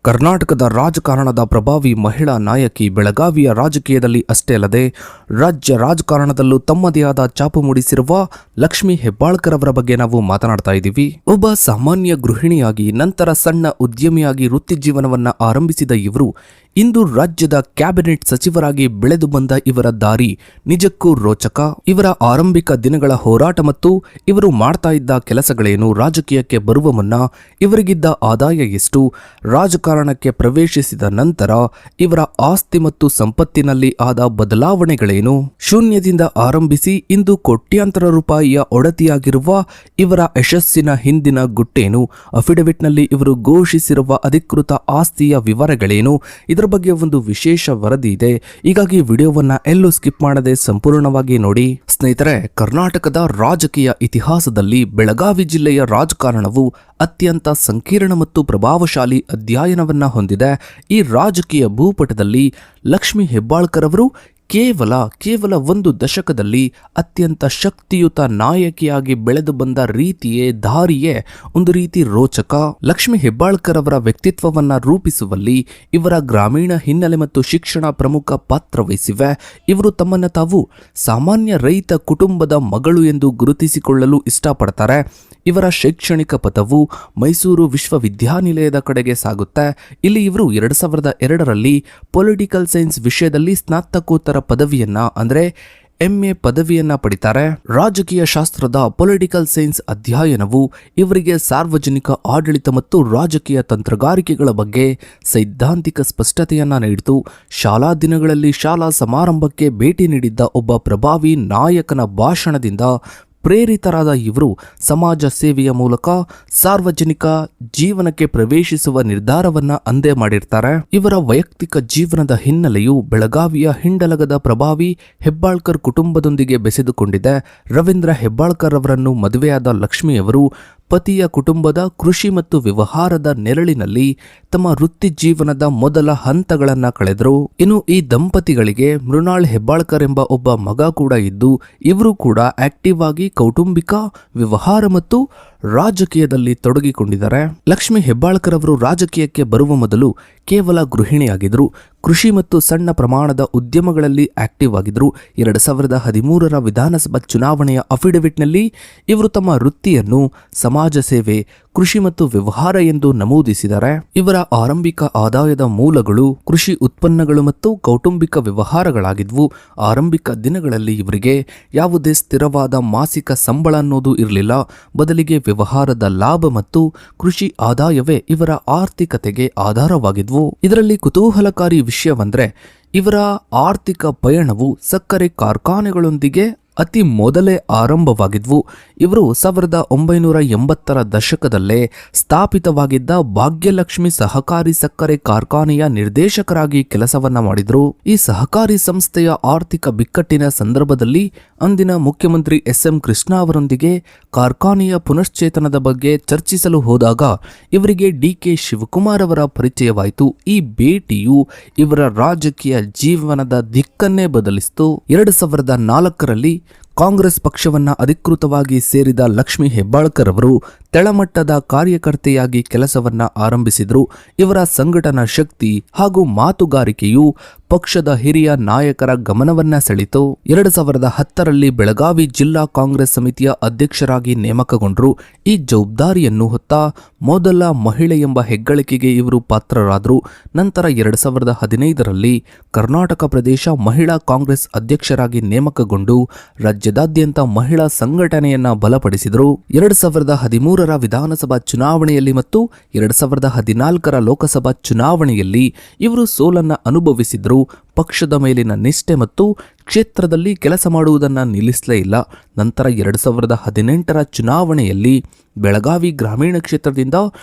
ಕರ್ನಾಟಕದ ರಾಜಕಾರಣದ ಪ್ರಭಾವಿ ಮಹಿಳಾ ನಾಯಕಿ, ಬೆಳಗಾವಿಯ ರಾಜಕೀಯದಲ್ಲಿ ಅಷ್ಟೇ ಅಲ್ಲದೆ ರಾಜ್ಯ ರಾಜಕಾರಣದಲ್ಲೂ ತಮ್ಮದೇ ಆದ ಛಾಪು ಮೂಡಿಸಿರುವ ಲಕ್ಷ್ಮೀ ಹೆಬ್ಬಾಳ್ಕರ್ ಅವರ ಬಗ್ಗೆ ನಾವು ಮಾತನಾಡ್ತಾ ಇದ್ದೀವಿ. ಒಬ್ಬ ಸಾಮಾನ್ಯ ಗೃಹಿಣಿಯಾಗಿ ನಂತರ ಸಣ್ಣ ಉದ್ಯಮಿಯಾಗಿ ವೃತ್ತಿ ಜೀವನವನ್ನ ಆರಂಭಿಸಿದ ಇವರು ಇಂದು ರಾಜ್ಯದ ಕ್ಯಾಬಿನೆಟ್ ಸಚಿವರಾಗಿ ಬೆಳೆದು ಬಂದ ಇವರ ದಾರಿ ನಿಜಕ್ಕೂ ರೋಚಕ. ಇವರ ಆರಂಭಿಕ ದಿನಗಳ ಹೋರಾಟ ಮತ್ತು ಇವರು ಮಾಡ್ತಾ ಇದ್ದ ಕೆಲಸಗಳೇನು, ರಾಜಕೀಯಕ್ಕೆ ಬರುವ ಮುನ್ನ ಇವರಿಗಿದ್ದ ಆದಾಯ ಎಷ್ಟು, ರಾಜಕಾರಣಕ್ಕೆ ಪ್ರವೇಶಿಸಿದ ನಂತರ ಇವರ ಆಸ್ತಿ ಮತ್ತು ಸಂಪತ್ತಿನಲ್ಲಿ ಆದ ಬದಲಾವಣೆಗಳೇನು, ಶೂನ್ಯದಿಂದ ಆರಂಭಿಸಿ ಇಂದು ಕೋಟ್ಯಾಂತರ ರೂಪಾಯಿಯ ಒಡತಿಯಾಗಿರುವ ಇವರ ಯಶಸ್ಸಿನ ಹಿಂದಿನ ಗುಟ್ಟೇನು, ಅಫಿಡವಿಟ್ನಲ್ಲಿ ಇವರು ಘೋಷಿಸಿರುವ ಅಧಿಕೃತ ಆಸ್ತಿಯ ವಿವರಗಳೇನು, ಇದರ ಬಗ್ಗೆ ಒಂದು ವಿಶೇಷ ವರದಿ ಇದೆ. ಹೀಗಾಗಿ ವಿಡಿಯೋವನ್ನ ಎಲ್ಲೂ ಸ್ಕಿಪ್ ಮಾಡದೆ ಸಂಪೂರ್ಣವಾಗಿ ನೋಡಿ. ಸ್ನೇಹಿತರೆ, ಕರ್ನಾಟಕದ ರಾಜಕೀಯ ಇತಿಹಾಸದಲ್ಲಿ ಬೆಳಗಾವಿ ಜಿಲ್ಲೆಯ ರಾಜಕಾರಣವು ಅತ್ಯಂತ ಸಂಕೀರ್ಣ ಮತ್ತು ಪ್ರಭಾವಶಾಲಿ ಅಧ್ಯಯನವನ್ನ ಹೊಂದಿದೆ. ಈ ರಾಜಕೀಯ ಭೂಪಟದಲ್ಲಿ ಲಕ್ಷ್ಮೀ ಹೆಬ್ಬಾಳ್ಕರ್ ಅವರು ಕೇವಲ ಒಂದು ದಶಕದಲ್ಲಿ ಅತ್ಯಂತ ಶಕ್ತಿಯುತ ನಾಯಕಿಯಾಗಿ ಬೆಳೆದು ಬಂದ ರೀತಿಯೇ ದಾರಿಯೇ ಒಂದು ರೀತಿ ರೋಚಕ. ಲಕ್ಷ್ಮೀ ಹೆಬ್ಬಾಳ್ಕರ್ ಅವರ ವ್ಯಕ್ತಿತ್ವವನ್ನ ರೂಪಿಸುವಲ್ಲಿ ಇವರ ಗ್ರಾಮೀಣ ಹಿನ್ನೆಲೆ ಮತ್ತು ಶಿಕ್ಷಣ ಪ್ರಮುಖ ಪಾತ್ರ ವಹಿಸಿವೆ. ಇವರು ತಮ್ಮನ್ನ ತಾವು ಸಾಮಾನ್ಯ ರೈತ ಕುಟುಂಬದ ಮಗಳು ಎಂದು ಗುರುತಿಸಿಕೊಳ್ಳಲು ಇಷ್ಟಪಡ್ತಾರೆ. ಇವರ ಶೈಕ್ಷಣಿಕ ಪಥವು ಮೈಸೂರು ವಿಶ್ವವಿದ್ಯಾನಿಲಯದ ಕಡೆಗೆ ಸಾಗುತ್ತೆ. ಇಲ್ಲಿ ಇವರು 2002ರಲ್ಲಿ ಪೊಲಿಟಿಕಲ್ ಸೈನ್ಸ್ ವಿಷಯದಲ್ಲಿ ಸ್ನಾತಕೋತ್ತರ ಪದವಿಯನ್ನ ಅಂದ್ರೆ MA ಪದವಿಯನ್ನ ಪಡಿತಾರೆ. ರಾಜಕೀಯ ಶಾಸ್ತ್ರದ ಪೊಲಿಟಿಕಲ್ ಸೈನ್ಸ್ ಅಧ್ಯಯನವು ಇವರಿಗೆ ಸಾರ್ವಜನಿಕ ಆಡಳಿತ ಮತ್ತು ರಾಜಕೀಯ ತಂತ್ರಗಾರಿಕೆಗಳ ಬಗ್ಗೆ ಸೈದ್ಧಾಂತಿಕ ಸ್ಪಷ್ಟತೆಯನ್ನ ನೀಡಿತು. ಶಾಲಾ ದಿನಗಳಲ್ಲಿ ಶಾಲಾ ಸಮಾರಂಭಕ್ಕೆ ಭೇಟಿ ನೀಡಿದ್ದ ಒಬ್ಬ ಪ್ರಭಾವಿ ನಾಯಕನ ಭಾಷಣದಿಂದ ಪ್ರೇರಿತರಾದ ಇವರು ಸಮಾಜ ಸೇವೆಯ ಮೂಲಕ ಸಾರ್ವಜನಿಕ ಜೀವನಕ್ಕೆ ಪ್ರವೇಶಿಸುವ ನಿರ್ಧಾರವನ್ನ ಅಂದೇ ಮಾಡಿರ್ತಾರೆ. ಇವರ ವೈಯಕ್ತಿಕ ಜೀವನದ ಹಿನ್ನೆಲೆಯು ಬೆಳಗಾವಿಯ ಹಿಂಡಲಗದ ಪ್ರಭಾವಿ ಹೆಬ್ಬಾಳ್ಕರ್ ಕುಟುಂಬದೊಂದಿಗೆ ಬೆಸೆದುಕೊಂಡಿದೆ. ರವೀಂದ್ರ ಹೆಬ್ಬಾಳ್ಕರ್ ಅವರನ್ನು ಮದುವೆಯಾದ ಲಕ್ಷ್ಮಿಯವರು ಪತಿಯ ಕುಟುಂಬದ ಕೃಷಿ ಮತ್ತು ವ್ಯವಹಾರದ ನೆರಳಿನಲ್ಲಿ ತಮ್ಮ ವೃತ್ತಿ ಜೀವನದ ಮೊದಲ ಹಂತಗಳನ್ನ ಕಳೆದರು. ಇನ್ನು ಈ ದಂಪತಿಗಳಿಗೆ ಮೃಣಾಲ್ ಹೆಬ್ಬಾಳ್ಕರ್ ಎಂಬ ಒಬ್ಬ ಮಗ ಕೂಡ ಇದ್ದು ಇವರು ಕೂಡ ಆಕ್ಟಿವ್ ಆಗಿ ಕೌಟುಂಬಿಕ ವ್ಯವಹಾರ ಮತ್ತು ರಾಜಕೀಯದಲ್ಲಿ ತೊಡಗಿಕೊಂಡಿದ್ದಾರೆ. ಲಕ್ಷ್ಮೀ ಹೆಬ್ಬಾಳ್ಕರ್ ಅವರು ರಾಜಕೀಯಕ್ಕೆ ಬರುವ ಮೊದಲು ಕೇವಲ ಗೃಹಿಣಿಯಾಗಿದ್ದರು. ಕೃಷಿ ಮತ್ತು ಸಣ್ಣ ಪ್ರಮಾಣದ ಉದ್ಯಮಗಳಲ್ಲಿ ಆಕ್ಟಿವ್ ಆಗಿದ್ದರು. 2013ರ ವಿಧಾನಸಭಾ ಚುನಾವಣೆಯ ಅಫಿಡವಿಟ್ನಲ್ಲಿ ಇವರು ತಮ್ಮ ವೃತ್ತಿಯನ್ನು ಸಮಾಜ ಸೇವೆ, ಕೃಷಿ ಮತ್ತು ವ್ಯವಹಾರ ಎಂದು ನಮೂದಿಸಿದ್ದಾರೆ. ಇವರ ಆರಂಭಿಕ ಆದಾಯದ ಮೂಲಗಳು ಕೃಷಿ ಉತ್ಪನ್ನಗಳು ಮತ್ತು ಕೌಟುಂಬಿಕ ವ್ಯವಹಾರಗಳಾಗಿದ್ವು. ಆರಂಭಿಕ ದಿನಗಳಲ್ಲಿ ಇವರಿಗೆ ಯಾವುದೇ ಸ್ಥಿರವಾದ ಮಾಸಿಕ ಸಂಬಳ ಅನ್ನೋದು ಇರಲಿಲ್ಲ. ಬದಲಿಗೆ ವ್ಯವಹಾರದ ಲಾಭ ಮತ್ತು ಕೃಷಿ ಆದಾಯವೇ ಇವರ ಆರ್ಥಿಕತೆಗೆ ಆಧಾರವಾಗಿದ್ವು. ಇದರಲ್ಲಿ ಕುತೂಹಲಕಾರಿ ವಿಷಯವಂದ್ರೆ ಇವರ ಆರ್ಥಿಕ ಪಯಣವು ಸಕ್ಕರೆ ಕಾರ್ಖಾನೆಗಳೊಂದಿಗೆ ಅತಿ ಮೊದಲೇ ಆರಂಭವಾಗಿದ್ವು. ಇವರು 1980ರ ದಶಕದಲ್ಲೇ ಸ್ಥಾಪಿತವಾಗಿದ್ದ ಭಾಗ್ಯಲಕ್ಷ್ಮಿ ಸಹಕಾರಿ ಸಕ್ಕರೆ ಕಾರ್ಖಾನೆಯ ನಿರ್ದೇಶಕರಾಗಿ ಕೆಲಸವನ್ನ ಮಾಡಿದ್ರು. ಈ ಸಹಕಾರಿ ಸಂಸ್ಥೆಯ ಆರ್ಥಿಕ ಬಿಕ್ಕಟ್ಟಿನ ಸಂದರ್ಭದಲ್ಲಿ ಅಂದಿನ ಮುಖ್ಯಮಂತ್ರಿ SM ಕೃಷ್ಣ ಅವರೊಂದಿಗೆ ಕಾರ್ಖಾನೆಯ ಪುನಶ್ಚೇತನದ ಬಗ್ಗೆ ಚರ್ಚಿಸಲು ಹೋದಾಗ ಇವರಿಗೆ DK ಶಿವಕುಮಾರ್ ಅವರ ಪರಿಚಯವಾಯಿತು. ಈ ಭೇಟಿಯು ಇವರ ರಾಜಕೀಯ ಜೀವನದ ದಿಕ್ಕನ್ನೇ ಬದಲಿಸಿತು. 2004ರಲ್ಲಿ ಕಾಂಗ್ರೆಸ್ ಪಕ್ಷವನ್ನ ಅಧಿಕೃತವಾಗಿ ಸೇರಿದ ಲಕ್ಷ್ಮೀ ಹೆಬ್ಬಾಳ್ಕರ್ ಅವರು ತೆಳಮಟ್ಟದ ಕಾರ್ಯಕರ್ತೆಯಾಗಿ ಕೆಲಸವನ್ನ ಆರಂಭಿಸಿದ್ರು. ಇವರ ಸಂಘಟನಾ ಶಕ್ತಿ ಹಾಗೂ ಮಾತುಗಾರಿಕೆಯು ಪಕ್ಷದ ಹಿರಿಯ ನಾಯಕರ ಗಮನವನ್ನ ಸೆಳೆಯಿತು. 2010ರಲ್ಲಿ ಬೆಳಗಾವಿ ಜಿಲ್ಲಾ ಕಾಂಗ್ರೆಸ್ ಸಮಿತಿಯ ಅಧ್ಯಕ್ಷರಾಗಿ ನೇಮಕಗೊಂಡರು. ಈ ಜವಾಬ್ದಾರಿಯನ್ನು ಹೊತ್ತ ಮೊದಲ ಮಹಿಳೆ ಎಂಬ ಹೆಗ್ಗಳಿಕೆಗೆ ಇವರು ಪಾತ್ರರಾದರು. ನಂತರ 2015ರಲ್ಲಿ ಕರ್ನಾಟಕ ಪ್ರದೇಶ ಮಹಿಳಾ ಕಾಂಗ್ರೆಸ್ ಅಧ್ಯಕ್ಷರಾಗಿ ನೇಮಕಗೊಂಡು ರಾಜ್ಯದಾದ್ಯಂತ ಮಹಿಳಾ ಸಂಘಟನೆಯನ್ನ ಬಲಪಡಿಸಿದರು. 2013ರ ವಿಧಾನಸಭಾ ಚುನಾವಣೆಯಲ್ಲಿ ಮತ್ತು 2014ರ ಲೋಕಸಭಾ ಚುನಾವಣೆಯಲ್ಲಿ ಇವರು ಸೋಲನ್ನ ಅನುಭವಿಸಿದ್ರು. ಪಕ್ಷದ ಮೇಲಿನ ನಿಷ್ಠೆ ಮತ್ತು ಕ್ಷೇತ್ರದಲ್ಲಿ ಕೆಲಸ ಮಾಡುವುದನ್ನು ನಿಲ್ಲಿಸಲೇ ಇಲ್ಲ. ನಂತರ 2018ರ ಚುನಾವಣೆಯಲ್ಲಿ ಬೆಳಗಾವಿ ಗ್ರಾಮೀಣ ಕ್ಷೇತ್ರದಿಂದ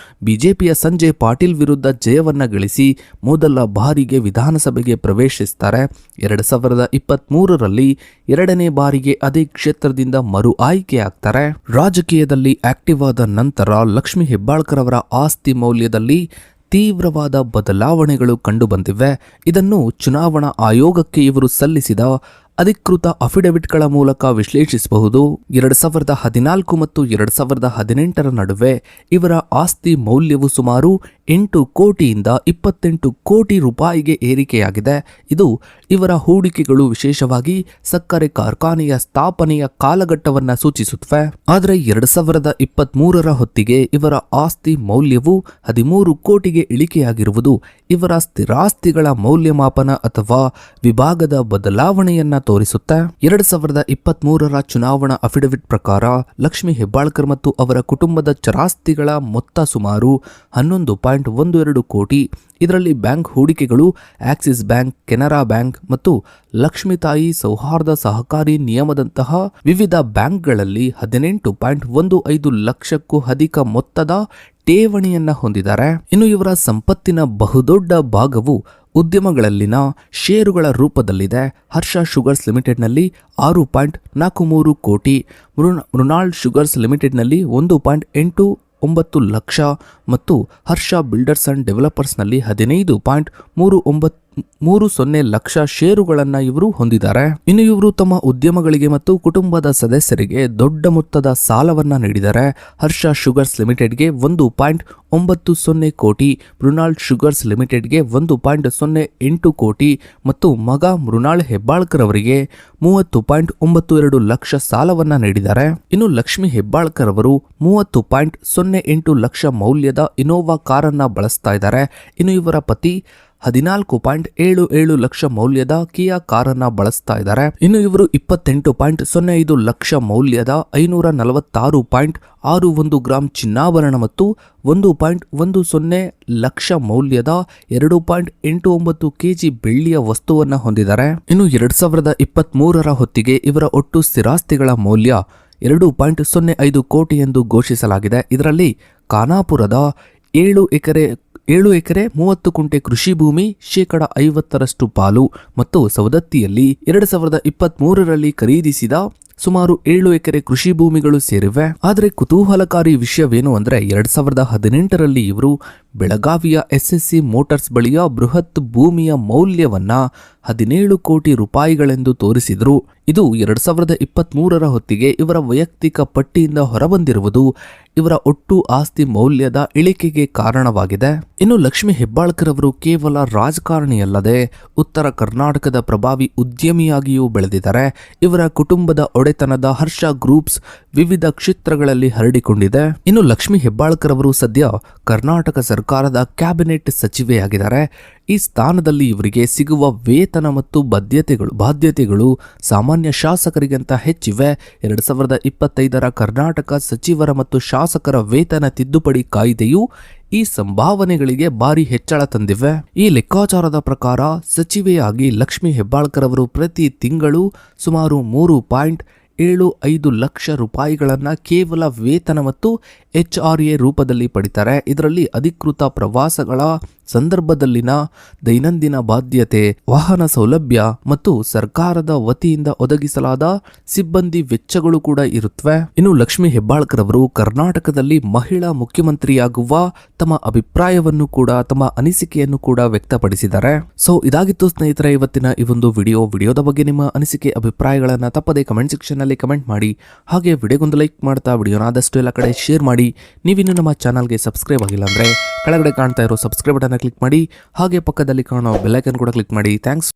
ಬಿಜೆಪಿಯ ಸಂಜಯ್ ಪಾಟೀಲ್ ವಿರುದ್ಧ ಜಯವನ್ನ ಗಳಿಸಿ ಮೊದಲ ಬಾರಿಗೆ ವಿಧಾನಸಭೆಗೆ ಪ್ರವೇಶಿಸುತ್ತಾರೆ. 2023ರಲ್ಲಿ ಎರಡನೇ ಬಾರಿಗೆ ಅದೇ ಕ್ಷೇತ್ರದಿಂದ ಮರು ಆಯ್ಕೆಯಾಗ್ತಾರೆ. ರಾಜಕೀಯದಲ್ಲಿ ಆಕ್ಟಿವ್ ಆದ ನಂತರ ಲಕ್ಷ್ಮೀ ಹೆಬ್ಬಾಳ್ಕರ್ ಅವರ ಆಸ್ತಿ ಮೌಲ್ಯದಲ್ಲಿ ತೀವ್ರವಾದ ಬದಲಾವಣೆಗಳು ಕಂಡುಬಂದಿವೆ. ಇದನ್ನು ಚುನಾವಣಾ ಆಯೋಗಕ್ಕೆ ಇವರು ಸಲ್ಲಿಸಿದ ಅಧಿಕೃತ ಅಫಿಡವಿಟ್ಗಳ ಮೂಲಕ ವಿಶ್ಲೇಷಿಸಬಹುದು. 2014 ಮತ್ತು 2018ರ ನಡುವೆ ಇವರ ಆಸ್ತಿ ಮೌಲ್ಯವು ಸುಮಾರು 8 ಕೋಟಿಯಿಂದ 28 ಕೋಟಿ ರೂಪಾಯಿಗೆ ಏರಿಕೆಯಾಗಿದೆ. ಇದು ಇವರ ಹೂಡಿಕೆಗಳು ವಿಶೇಷವಾಗಿ ಸಕ್ಕರೆ ಕಾರ್ಖಾನೆಯ ಸ್ಥಾಪನೆಯ ಕಾಲಘಟ್ಟವನ್ನ ಸೂಚಿಸುತ್ತವೆ. ಆದರೆ 2023ರ ಹೊತ್ತಿಗೆ ಇವರ ಆಸ್ತಿ ಮೌಲ್ಯವು 13 ಕೋಟಿಗೆ ಇಳಿಕೆಯಾಗಿರುವುದು ಇವರ ಸ್ಥಿರಾಸ್ತಿಗಳ ಮೌಲ್ಯಮಾಪನ ಅಥವಾ ವಿಭಾಗದ ಬದಲಾವಣೆಯನ್ನ ತೋರಿಸುತ್ತೆ. 2023ರ ಚುನಾವಣಾ ಅಫಿಡವಿಟ್ ಪ್ರಕಾರ ಲಕ್ಷ್ಮಿ ಹೆಬ್ಬಾಳ್ಕರ್ ಮತ್ತು ಅವರ ಕುಟುಂಬದ ಚರಾಸ್ತಿಗಳ ಮೊತ್ತ ಸುಮಾರು 11.12 ಕೋಟಿ. ಇದರಲ್ಲಿ ಬ್ಯಾಂಕ್ ಹೂಡಿಕೆಗಳು ಆಕ್ಸಿಸ್ ಬ್ಯಾಂಕ್, ಕೆನರಾ ಬ್ಯಾಂಕ್ ಮತ್ತು ಲಕ್ಷ್ಮೀತಾಯಿ ಸೌಹಾರ್ದ ಸಹಕಾರಿ ನಿಯಮದಂತಹ ವಿವಿಧ ಬ್ಯಾಂಕ್ಗಳಲ್ಲಿ 18.15 ಲಕ್ಷಕ್ಕೂ ಅಧಿಕ ಮೊತ್ತದ ಠೇವಣಿಯನ್ನ ಹೊಂದಿದ್ದಾರೆ. ಇನ್ನು ಇವರ ಸಂಪತ್ತಿನ ಬಹುದೊಡ್ಡ ಭಾಗವು ಉದ್ಯಮಗಳಲ್ಲಿನ ಷೇರುಗಳ ರೂಪದಲ್ಲಿದೆ. ಹರ್ಷ ಶುಗರ್ಸ್ ಲಿಮಿಟೆಡ್ನಲ್ಲಿ 6.43 ಕೋಟಿ, ಮೃಣಾಲ್ ಶುಗರ್ಸ್ ಲಿಮಿಟೆಡ್ನಲ್ಲಿ 1.89 ಲಕ್ಷ ಮತ್ತು ಹರ್ಷ ಬಿಲ್ಡರ್ಸ್ ಅಂಡ್ ಡೆವಲಪರ್ಸ್ನಲ್ಲಿ 15.30 ಲಕ್ಷ ಷೇರುಗಳನ್ನು ಇವರು ಹೊಂದಿದ್ದಾರೆ. ಇನ್ನು ಇವರು ತಮ್ಮ ಉದ್ಯಮಗಳಿಗೆ ಮತ್ತು ಕುಟುಂಬದ ಸದಸ್ಯರಿಗೆ ದೊಡ್ಡ ಮೊತ್ತದ ಸಾಲವನ್ನ ನೀಡಿದ್ದಾರೆ. ಹರ್ಷ ಶುಗರ್ಸ್ ಲಿಮಿಟೆಡ್ಗೆ 1.90 ಕೋಟಿ, ಮೃಣಾಲ್ ಶುಗರ್ಸ್ ಲಿಮಿಟೆಡ್ಗೆ 1.08 ಕೋಟಿ ಮತ್ತು ಮಗ ಮೃಣಾಲ್ ಹೆಬ್ಬಾಳ್ಕರ್ ಅವರಿಗೆ 30.92 ಲಕ್ಷ ಸಾಲವನ್ನ ನೀಡಿದ್ದಾರೆ. ಇನ್ನು ಲಕ್ಷ್ಮಿ ಹೆಬ್ಬಾಳ್ಕರ್ ಅವರು 30.08 ಲಕ್ಷ ಮೌಲ್ಯದ ಇನೋವಾ ಕಾರನ್ನ ಬಳಸ್ತಾ ಇದ್ದಾರೆ. ಇನ್ನು ಇವರ ಪತಿ 14.77 ಲಕ್ಷ ಮೌಲ್ಯದ ಕಿಯಾ ಕಾರನ್ನ ಬಳಸ್ತಾ ಇದ್ದಾರೆ. ಇನ್ನು ಇವರು 28.05 ಲಕ್ಷ ಮೌಲ್ಯದ 546.61 ಗ್ರಾಂ ಚಿನ್ನಾಭರಣ ಮತ್ತು 1.10 ಲಕ್ಷ ಮೌಲ್ಯದ 2.89 ಕೆಜಿ ಬೆಳ್ಳಿಯ ವಸ್ತುವನ್ನ ಹೊಂದಿದ್ದಾರೆ. ಇನ್ನು 2023ರ ಹೊತ್ತಿಗೆ ಇವರ ಒಟ್ಟು ಸ್ಥಿರಾಸ್ತಿಗಳ ಮೌಲ್ಯ 2.05 ಕೋಟಿ ಎಂದು ಘೋಷಿಸಲಾಗಿದೆ. ಇದರಲ್ಲಿ ಖಾನಾಪುರದ 7 ಎಕರೆ 30 ಕುಂಟೆ ಕೃಷಿ ಭೂಮಿ 50% ಪಾಲು ಮತ್ತು ಸವದತ್ತಿಯಲ್ಲಿ 2023ರಲ್ಲಿ ಖರೀದಿಸಿದ ಸುಮಾರು 7 ಎಕರೆ ಕೃಷಿ ಭೂಮಿಗಳು ಸೇರಿವೆ. ಆದರೆ ಕುತೂಹಲಕಾರಿ ವಿಷಯವೇನು ಅಂದ್ರೆ 2018ರಲ್ಲಿ ಇವರು ಬೆಳಗಾವಿಯ SSC ಮೋಟಾರ್ಸ್ ಬಳಿಯ ಬೃಹತ್ ಭೂಮಿಯ ಮೌಲ್ಯವನ್ನ 17 ಕೋಟಿ ರೂಪಾಯಿಗಳೆಂದು ತೋರಿಸಿದ್ರು. ಇದು 2023ರ ಹೊತ್ತಿಗೆ ಇವರ ವೈಯಕ್ತಿಕ ಪಟ್ಟಿಯಿಂದ ಹೊರಬಂದಿರುವುದು ಇವರ ಒಟ್ಟು ಆಸ್ತಿ ಮೌಲ್ಯದ ಇಳಿಕೆಗೆ ಕಾರಣವಾಗಿದೆ. ಇನ್ನು ಲಕ್ಷ್ಮಿ ಹೆಬ್ಬಾಳ್ಕರ್ ಅವರು ಕೇವಲ ರಾಜಕಾರಣಿಯಲ್ಲದೆ ಉತ್ತರ ಕರ್ನಾಟಕದ ಪ್ರಭಾವಿ ಉದ್ಯಮಿಯಾಗಿಯೂ ಬೆಳೆದಿದ್ದಾರೆ. ಇವರ ಕುಟುಂಬದ ಒಡೆತನದ ಹರ್ಷ ಗ್ರೂಪ್ಸ್ ವಿವಿಧ ಕ್ಷೇತ್ರಗಳಲ್ಲಿ ಹರಡಿಕೊಂಡಿದೆ. ಇನ್ನು ಲಕ್ಷ್ಮಿ ಹೆಬ್ಬಾಳ್ಕರ್ ಅವರು ಸದ್ಯ ಕರ್ನಾಟಕ ಸರ್ಕಾರದ ಕ್ಯಾಬಿನೆಟ್ ಸಚಿವೆಯಾಗಿದ್ದಾರೆ. ಈ ಸ್ಥಾನದಲ್ಲಿ ಇವರಿಗೆ ಸಿಗುವ ವೇತನ ಮತ್ತು ಬಾಧ್ಯತೆಗಳು ಸಾಮಾನ್ಯ ಶಾಸಕರಿಗಿಂತ ಹೆಚ್ಚಿವೆ. 2025ರ ಕರ್ನಾಟಕ ಸಚಿವರ ಮತ್ತು ಶಾಸಕರ ವೇತನ ತಿದ್ದುಪಡಿ ಕಾಯ್ದೆಯು ಈ ಸಂಭಾವನೆಗಳಿಗೆ ಭಾರಿ ಹೆಚ್ಚಳ ತಂದಿವೆ. ಈ ಲೆಕ್ಕಾಚಾರದ ಪ್ರಕಾರ ಸಚಿವೆಯಾಗಿ ಲಕ್ಷ್ಮಿ ಹೆಬ್ಬಾಳ್ಕರ್ ಅವರು ಪ್ರತಿ ತಿಂಗಳು ಸುಮಾರು 3.75 ಲಕ್ಷ ರೂಪಾಯಿಗಳನ್ನ ಕೇವಲ ವೇತನ ಮತ್ತು HRA ರೂಪದಲ್ಲಿ ಪಡಿತಾರೆ. ಇದರಲ್ಲಿ ಅಧಿಕೃತ ಪ್ರವಾಸಗಳ ಸಂದರ್ಭದಲ್ಲಿನ ದೈನಂದಿನ ಬಾಧ್ಯತೆ, ವಾಹನ ಸೌಲಭ್ಯ ಮತ್ತು ಸರ್ಕಾರದ ವತಿಯಿಂದ ಒದಗಿಸಲಾದ ಸಿಬ್ಬಂದಿ ವೆಚ್ಚಗಳು ಕೂಡ ಇರುತ್ತವೆ. ಇನ್ನು ಲಕ್ಷ್ಮಿ ಹೆಬ್ಬಾಳ್ಕರ್ ಅವರು ಕರ್ನಾಟಕದಲ್ಲಿ ಮಹಿಳಾ ಮುಖ್ಯಮಂತ್ರಿಯಾಗುವ ತಮ್ಮ ಅಭಿಪ್ರಾಯವನ್ನು ಕೂಡ ತಮ್ಮ ಅನಿಸಿಕೆಯನ್ನು ಕೂಡ ವ್ಯಕ್ತಪಡಿಸಿದ್ದಾರೆ. ಸೊ ಇದಾಗಿತ್ತು ಸ್ನೇಹಿತರೆ ಇವತ್ತಿನ ಈ ಒಂದು ವಿಡಿಯೋದ ಬಗ್ಗೆ ನಿಮ್ಮ ಅನಿಸಿಕೆ ಅಭಿಪ್ರಾಯಗಳನ್ನ ತಪ್ಪದೆ ಕಮೆಂಟ್ ಸೆಕ್ಷನ್ ನಲ್ಲಿ ಕಮೆಂಟ್ ಮಾಡಿ. ಹಾಗೆ ವಿಡಿಯೋಗೊಂದು ಲೈಕ್ ಮಾಡ್ತಾ ವಿಡಿಯೋನ ಆದಷ್ಟು ಎಲ್ಲ ಕಡೆ ಶೇರ್ ಮಾಡಿ. ನೀವಿನ್ನು ನಮ್ಮ ಚಾನಲ್ಗೆ ಸಬ್ಸ್ಕ್ರೈಬ್ ಆಗಿಲ್ಲ ಅಂದ್ರೆ ಕೆಳಗಡೆ ಕಾಣ್ತಾ ಇರೋ ಸಬ್ಸ್ಕ್ರೈಬ್ ಬಟನ್ ಕ್ಲಿಕ್ ಮಾಡಿ. ಹಾಗೆ ಪಕ್ಕದಲ್ಲಿ ಕಾಣೋ ಬೆಲ್ ಐಕಾನ್ ಕೂಡ ಕ್ಲಿಕ್ ಮಾಡಿ. ಥ್ಯಾಂಕ್ಸ್.